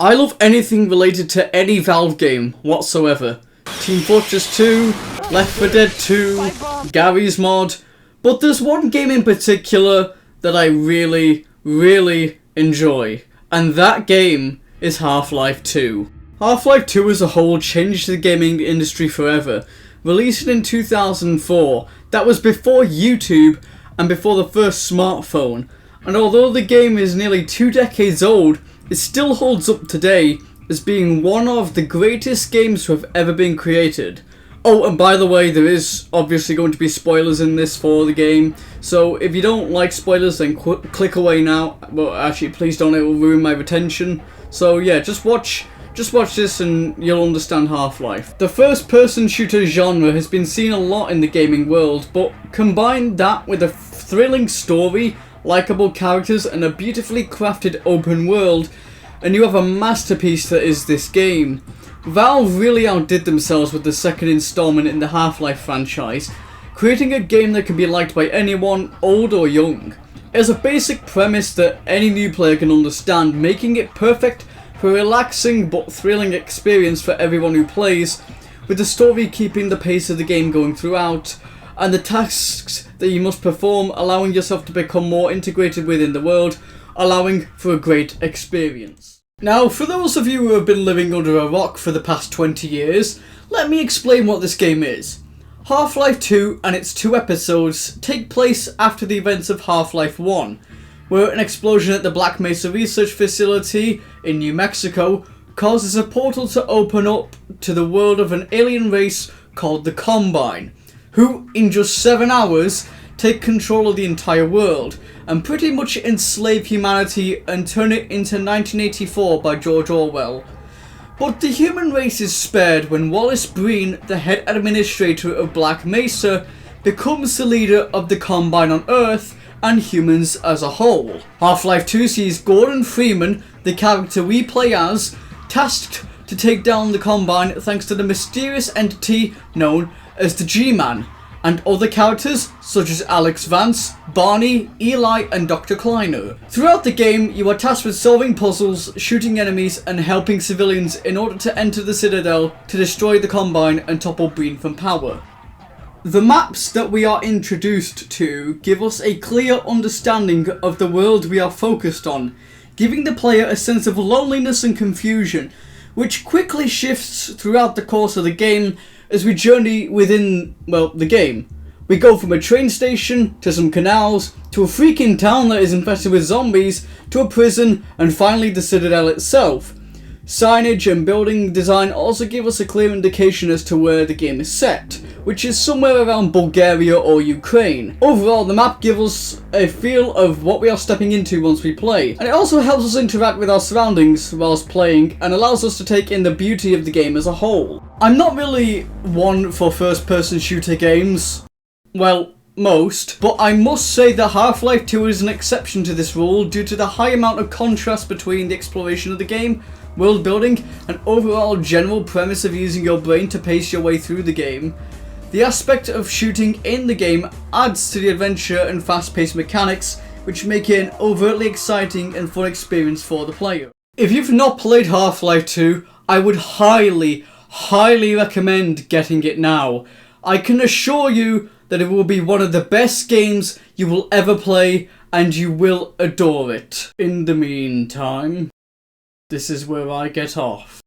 I love anything related to any Valve game whatsoever. Team Fortress 2, Left 4 Dead 2, Garry's Mod, but there's one game in particular that I really enjoy, and that game is Half-Life 2. Half-Life 2 as a whole changed the gaming industry forever. Released in 2004, that was before YouTube and before the first smartphone, and although the game is nearly 2 decades old, it still holds up today as being one of the greatest games to have ever been created. Oh, and by the way, there is obviously going to be spoilers in this for the game, so if you don't like spoilers, then click away now. Well, actually, please don't, it will ruin my retention. So yeah, just watch this and you'll understand Half-Life. The first-person shooter genre has been seen a lot in the gaming world, but combine that with a thrilling story, likeable characters, and a beautifully crafted open world, and you have a masterpiece that is this game. Valve really outdid themselves with the second installment in the Half-Life franchise, creating a game that can be liked by anyone, old or young. It has a basic premise that any new player can understand, making it perfect for a relaxing but thrilling experience for everyone who plays, with the story keeping the pace of the game going throughout, and the tasks that you must perform allowing yourself to become more integrated within the world, allowing for a great experience. Now, for those of you who have been living under a rock for the past 20 years, let me explain what this game is. Half-Life 2 and its 2 episodes take place after the events of Half-Life 1, where an explosion at the Black Mesa Research Facility in New Mexico causes a portal to open up to the world of an alien race called the Combine, who, in just 7 hours, take control of the entire world, and pretty much enslave humanity and turn it into 1984 by George Orwell. But the human race is spared when Wallace Breen, the head administrator of Black Mesa, becomes the leader of the Combine on Earth and humans as a whole. Half-Life 2 sees Gordon Freeman, the character we play as, tasked to take down the Combine thanks to the mysterious entity known as the G-Man, and other characters such as Alex Vance, Barney, Eli, and Dr. Kleiner. Throughout the game, you are tasked with solving puzzles, shooting enemies, and helping civilians in order to enter the Citadel to destroy the Combine and topple Breen from power. The maps that we are introduced to give us a clear understanding of the world we are focused on, giving the player a sense of loneliness and confusion, which quickly shifts throughout the course of the game as we journey within, well, the game. We go from a train station, to some canals, to a freaking town that is infested with zombies, to a prison, and finally the Citadel itself. Signage and building design also give us a clear indication as to where the game is set, which is somewhere around Bulgaria or Ukraine. Overall, the map gives us a feel of what we are stepping into once we play, and it also helps us interact with our surroundings whilst playing, and allows us to take in the beauty of the game as a whole. I'm not really one for first-person shooter games. Well, most, but I must say that Half-Life 2 is an exception to this rule due to the high amount of contrast between the exploration of the game, world building, and overall general premise of using your brain to pace your way through the game. The aspect of shooting in the game adds to the adventure and fast-paced mechanics, which make it an overtly exciting and fun experience for the player. If you've not played Half-Life 2, I would highly recommend getting it now. I can assure you that it will be one of the best games you will ever play, and you will adore it. In the meantime, this is where I get off.